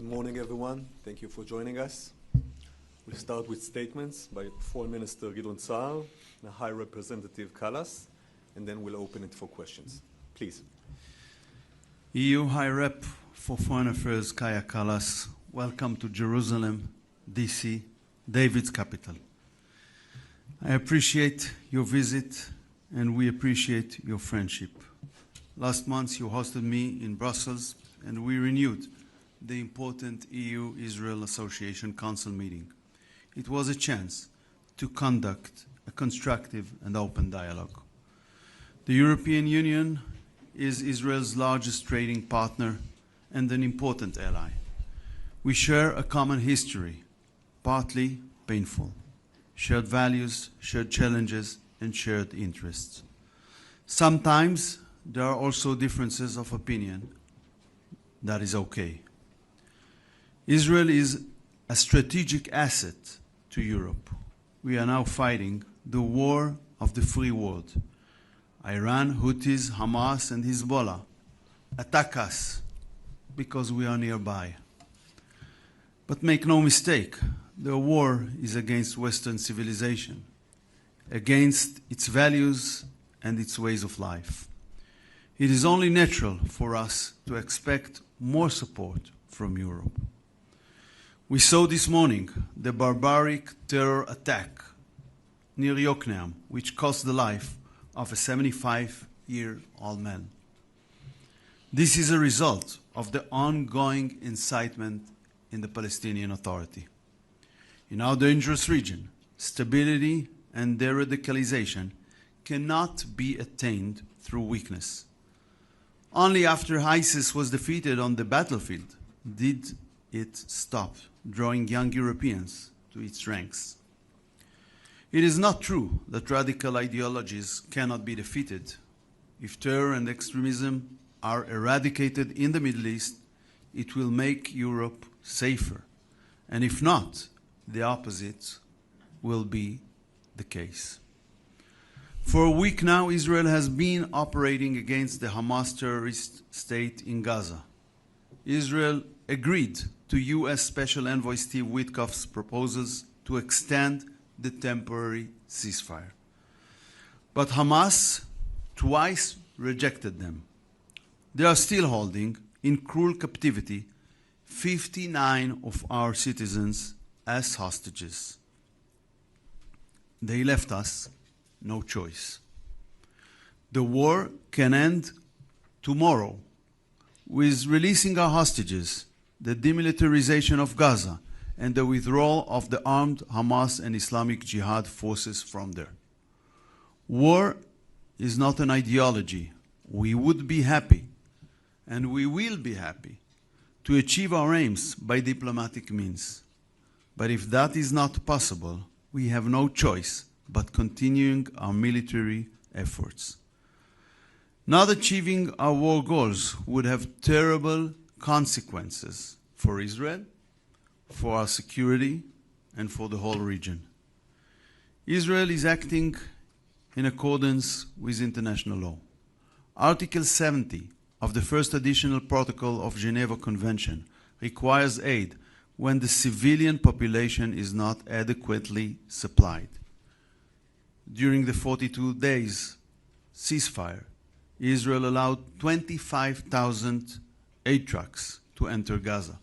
morning, everyone. Thank you for joining us. We'll start with statements by Foreign Minister Gideon Saar and High Representative Kallas, and then we'll open it for questions. Please. EU High Rep for Foreign Affairs Kaja Kallas, welcome to Jerusalem, D.C., David's capital. I appreciate your visit and we appreciate your friendship. Last month you hosted me in Brussels and we renewed the important EU-Israel Association Council meeting. It was a chance to conduct a constructive and open dialogue. The European Union is Israel's largest trading partner and an important ally. We share a common history, partly painful, shared values, shared challenges, and shared interests. Sometimes there are also differences of opinion. That is okay. Israel is a strategic asset to Europe. We are now fighting the war of the free world. Iran, Houthis, Hamas, and Hezbollah attack us because we are nearby. But make no mistake, the war is against Western civilization, against its values and its ways of life. It is only natural for us to expect more support from Europe. We saw this morning the barbaric terror attack near Yokneam, which cost the life of a 75-year-old man. This is a result of the ongoing incitement in the Palestinian Authority. In our dangerous region, stability and de-radicalization cannot be attained through weakness. Only after ISIS was defeated on the battlefield did it stop drawing young Europeans to its ranks. It is not true that radical ideologies cannot be defeated. If terror and extremism are eradicated in the Middle East, it will make Europe safer. And if not, the opposite will be the case. For a week now, Israel has been operating against the Hamas terrorist state in Gaza. Israel agreed to U.S. Special Envoy Steve Witkoff's proposals to extend the temporary ceasefire. But Hamas twice rejected them. They are still holding in cruel captivity 59 of our citizens as hostages. They left us no choice. The war can end tomorrow with releasing our hostages, the demilitarization of Gaza, and the withdrawal of the armed Hamas and Islamic Jihad forces from there. War is not an ideology. We would be happy, and we will be happy, to achieve our aims by diplomatic means. But if that is not possible, we have no choice but continuing our military efforts. Not achieving our war goals would have terrible consequences for Israel, for our security, and for the whole region. Israel is acting in accordance with international law. Article 70 of the first additional protocol of Geneva Convention requires aid when the civilian population is not adequately supplied. During the 42 days ceasefire, Israel allowed 25,000 aid trucks to enter Gaza.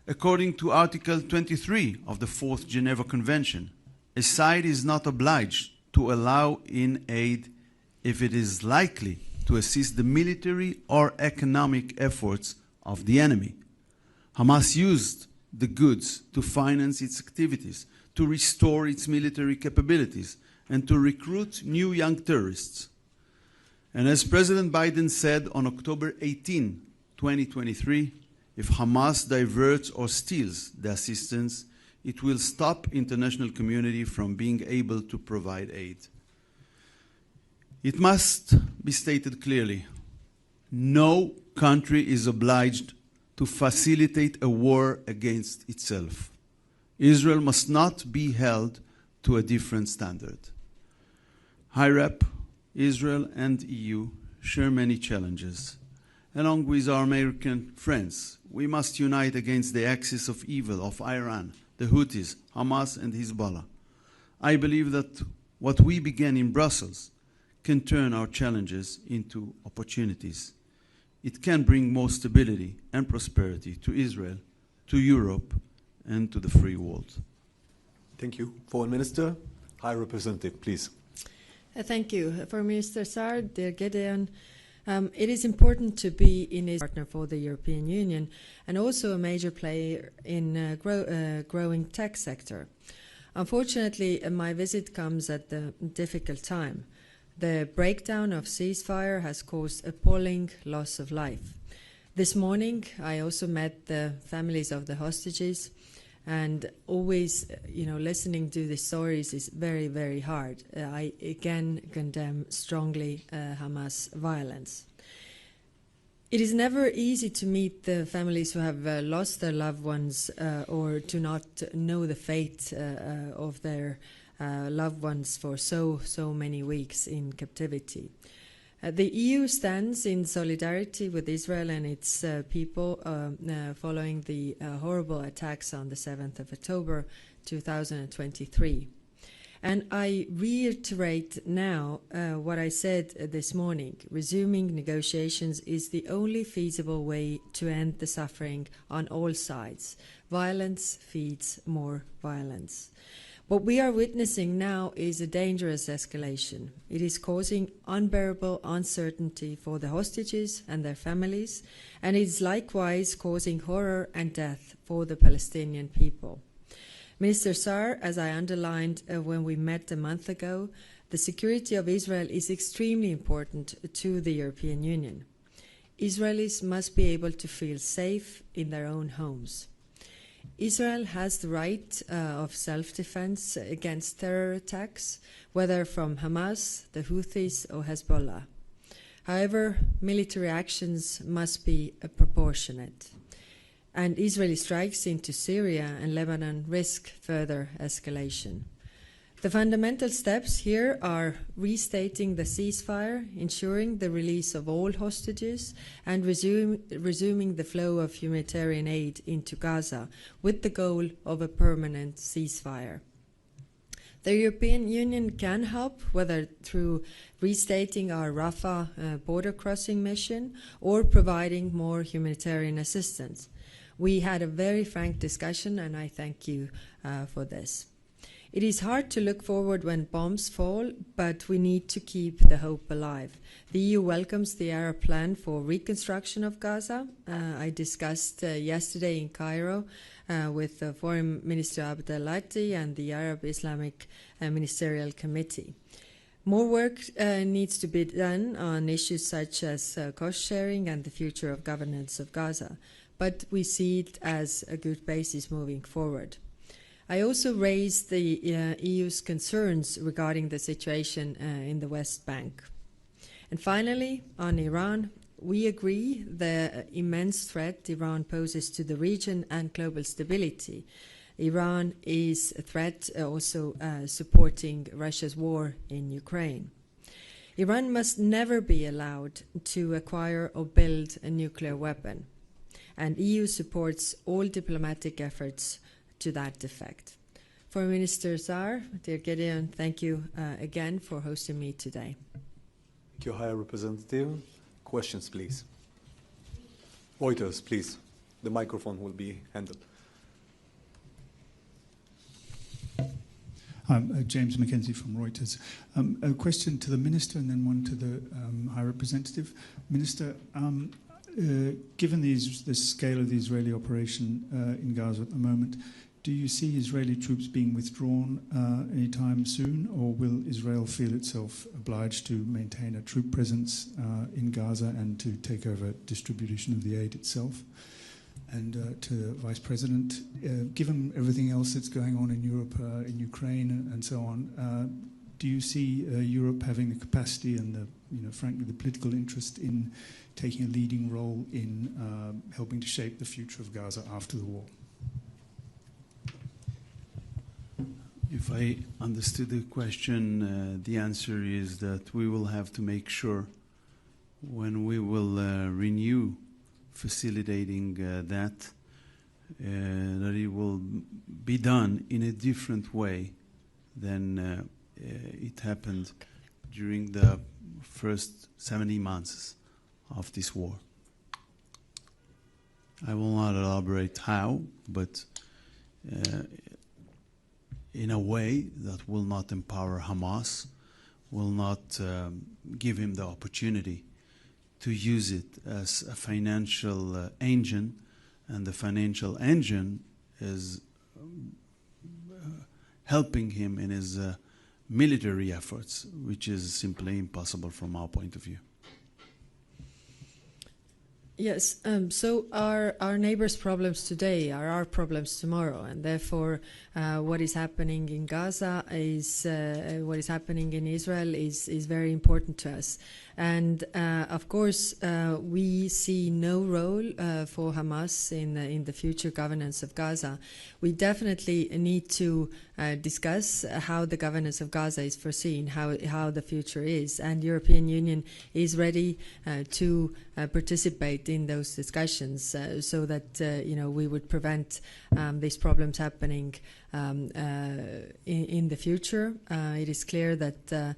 According to Article 23 of the Fourth Geneva Convention, a side is not obliged to allow in aid if it is likely to assist the military or economic efforts of the enemy. Hamas used the goods to finance its activities, to restore its military capabilities, and to recruit new young terrorists. And as President Biden said on October 18, 2023, if Hamas diverts or steals the assistance, it will stop international community from being able to provide aid. It must be stated clearly, no country is obliged to facilitate a war against itself. Israel must not be held to a different standard. High Rep, Israel and EU share many challenges. along with our American friends. We must unite against the axis of evil of Iran, the Houthis, Hamas, and Hezbollah. I believe that what we began in Brussels can turn our challenges into opportunities. It can bring more stability and prosperity to Israel, to Europe, and to the free world. Thank you. Foreign Minister, High Representative, please. Thank you. For Minister Saar, dear Gideon, it is important to be in a partner for the European Union and also a major player in growing tech sector. Unfortunately, my visit comes at a difficult time. The breakdown of ceasefire has caused appalling loss of life. This morning, I also met the families of the hostages, and always, listening to the stories is very, very hard. I again condemn strongly Hamas violence. It is never easy to meet the families who have lost their loved ones or to not know the fate of their loved ones for so many weeks in captivity. The EU stands in solidarity with Israel and its people following the horrible attacks on the 7th of October 2023. And I reiterate now what I said this morning. Resuming negotiations is the only feasible way to end the suffering on all sides. Violence feeds more violence. What we are witnessing now is a dangerous escalation. It is causing unbearable uncertainty for the hostages and their families, and it is likewise causing horror and death for the Palestinian people. Minister Saar, as I underlined when we met a month ago, the security of Israel is extremely important to the European Union. Israelis must be able to feel safe in their own homes. Israel has the right of self-defense against terror attacks, whether from Hamas, the Houthis, or Hezbollah. However, military actions must be proportionate, and Israeli strikes into Syria and Lebanon risk further escalation. The fundamental steps here are restating the ceasefire, ensuring the release of all hostages, and resuming the flow of humanitarian aid into Gaza with the goal of a permanent ceasefire. The European Union can help, whether through restating our Rafah border crossing mission or providing more humanitarian assistance. We had a very frank discussion, and I thank you for this. It is hard to look forward when bombs fall, but we need to keep the hope alive. The EU welcomes the Arab plan for reconstruction of Gaza. I discussed yesterday in Cairo with Foreign Minister Abdel Lati and the Arab Islamic Ministerial Committee. More work needs to be done on issues such as cost sharing and the future of governance of Gaza, but we see it as a good basis moving forward. I also raised the EU's concerns regarding the situation in the West Bank. And finally, on Iran, we agree the immense threat Iran poses to the region and global stability. Iran is a threat also supporting Russia's war in Ukraine. Iran must never be allowed to acquire or build a nuclear weapon, and EU supports all diplomatic efforts to that effect. Foreign Minister Saar, dear Gideon, thank you again for hosting me today. Thank you, High Representative. Questions, please. Reuters, please. The microphone will be handled. I'm James Mackenzie from Reuters. A question to the Minister and then one to the High Representative. Minister, given the scale of the Israeli operation in Gaza at the moment, do you see Israeli troops being withdrawn anytime soon, or will Israel feel itself obliged to maintain a troop presence in Gaza and to take over distribution of the aid itself? And to the Vice President, given everything else that's going on in Europe, in Ukraine and so on, do you see Europe having the capacity and frankly, the political interest in taking a leading role in helping to shape the future of Gaza after the war? If I understood the question, the answer is that we will have to make sure when we will renew facilitating that it will be done in a different way than it happened during the first 70 months of this war. I will not elaborate how, but in a way that will not empower Hamas, will not give him the opportunity to use it as a financial engine, and the financial engine is helping him in his military efforts, which is simply impossible from our point of view. Yes, so our neighbors' problems today are our problems tomorrow, and therefore what is happening in Gaza is what is happening in Israel is very important to us. And of course, we see no role for Hamas in the future governance of Gaza. We definitely need to discuss how the governance of Gaza is foreseen, how the future is, and European Union is ready to participate in those discussions so that we would prevent these problems happening in the future. It is clear that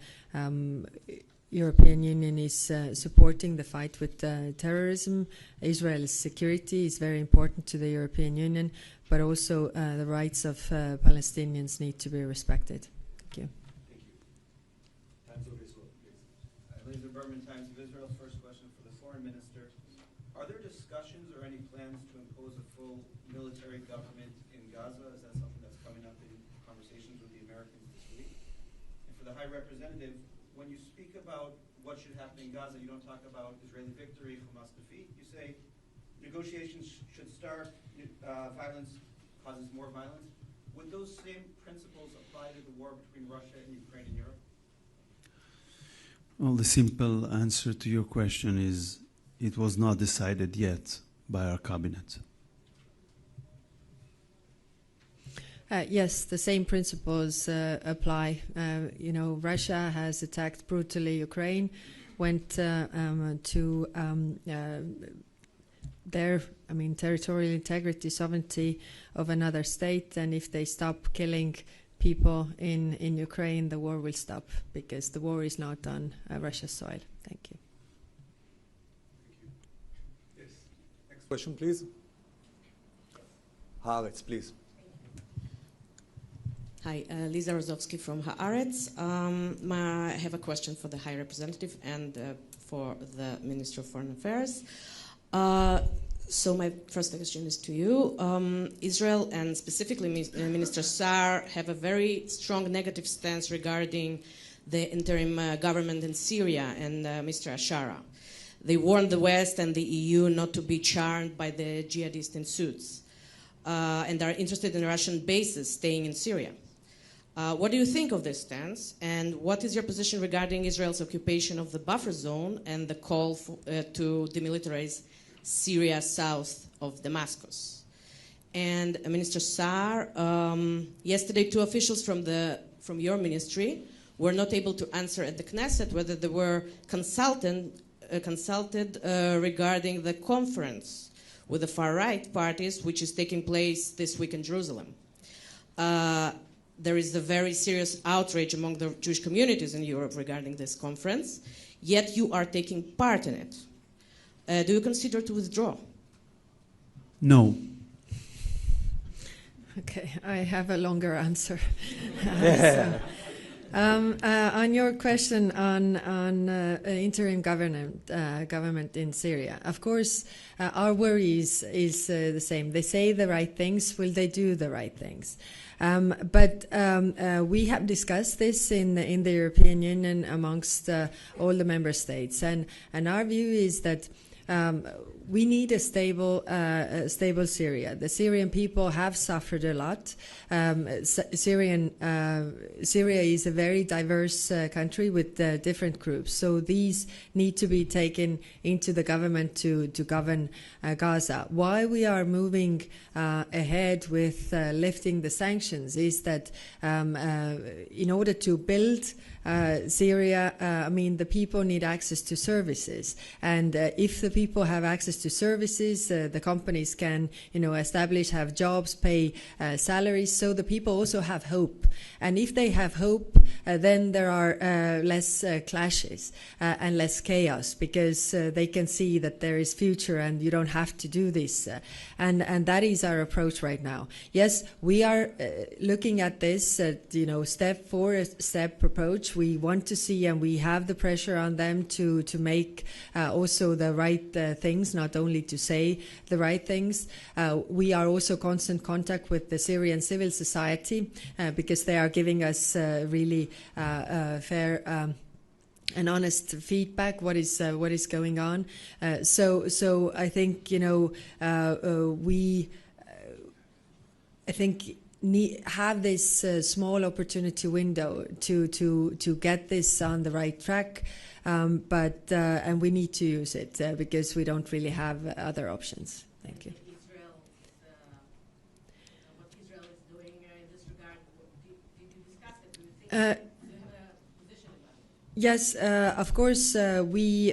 European Union is supporting the fight with terrorism. Israel's security is very important to the European Union, but also the rights of Palestinians need to be respected. Thank you. Times of Israel, please. Laser Berman, Times of Israel. First question for the Foreign Minister. Are there discussions or any plans to impose a full military government in Gaza? Is that something that's coming up in conversations with the Americans this week? And for the High Representative, when you speak about what should happen in Gaza, you don't talk about Israeli victory, Hamas defeat. You say negotiations should start, violence causes more violence. Would those same principles apply to the war between Russia and Ukraine and Europe? Well, the simple answer to your question is it was not decided yet by our cabinet. Yes, the same principles apply. Russia has attacked brutally Ukraine, went to their, territorial integrity, sovereignty of another state, and if they stop killing people in Ukraine, the war will stop, because the war is not on Russia's soil. Thank you. Yes. Next question, please. Haaretz, please. Hi, Lisa Rozovsky from Haaretz. I have a question for the High Representative and for the Minister of Foreign Affairs. So my first question is to you. Israel and specifically Minister Saar have a very strong negative stance regarding the interim government in Syria and Mr. Ashara. They warned the West and the EU not to be charmed by the jihadists in suits and are interested in Russian bases staying in Syria. What do you think of this stance, and what is your position regarding Israel's occupation of the buffer zone and the call to demilitarize Syria south of Damascus? And Minister Saar, yesterday 2 officials from your ministry were not able to answer at the Knesset whether they were consulted regarding the conference with the far-right parties, which is taking place this week in Jerusalem. There is a very serious outrage among the Jewish communities in Europe regarding this conference, yet you are taking part in it. Do you consider to withdraw? No. Okay, I have a longer answer. On your question on interim government in Syria, of course, our worry is the same. They say the right things. Will they do the right things? But we have discussed this in the European Union amongst all the member states, and our view is that we need a stable Syria. The Syrian people have suffered a lot. Syria is a very diverse country with different groups. So these need to be taken into the government to govern Gaza. Why we are moving ahead with lifting the sanctions is that in order to build Syria, I mean, the people need access to services. And if the people have access to services, the companies can, establish, have jobs, pay salaries. So the people also have hope. And if they have hope, then there are less clashes and less chaos, because they can see that there is future and you don't have to do this. And that is our approach right now. Yes, we are looking at this, step for step approach. We want to see, and we have the pressure on them to make also the right things, not only to say the right things. We are also constant contact with the Syrian civil society because they are giving us really fair and honest feedback. What is going on? So I think we have this small opportunity window to get this on the right track, but we need to use it because we don't really have other options. Thank you. Israel, what Israel is doing in this regard, did you discuss it? Do you think? Do you have a position about it? Yes, of course, we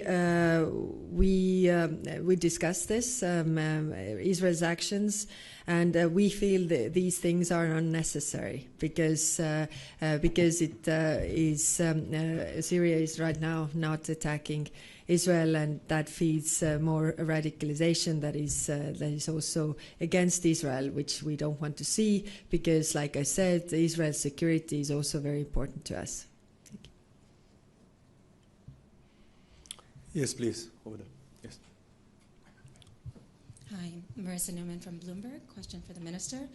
discussed this, Israel's actions, and we feel that these things are unnecessary because it is Syria is right now not attacking Israel, and that feeds more radicalization that is also against Israel, which we don't want to see, because, like I said, Israel's security is also very important to us. Yes, please, over there. Yes. Hi, Marissa Newman from Bloomberg. Question for the minister.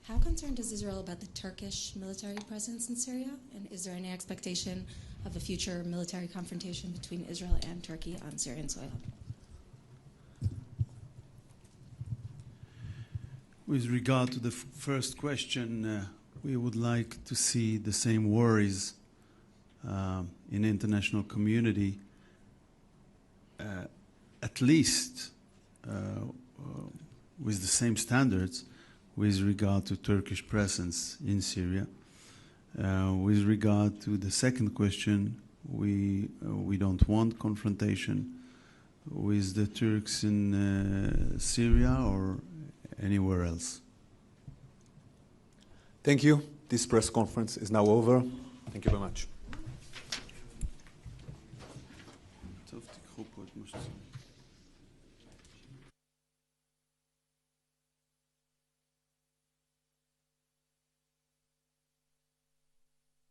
How concerned is Israel about the Turkish military presence in Syria? And is there any expectation of a future military confrontation between Israel and Turkey on Syrian soil? With regard to the first question, we would like to see the same worries in the international community, at least with the same standards with regard to Turkish presence in Syria. With regard to the second question, we don't want confrontation with the Turks in Syria or anywhere else. Thank you. This press conference is now over. Thank you very much.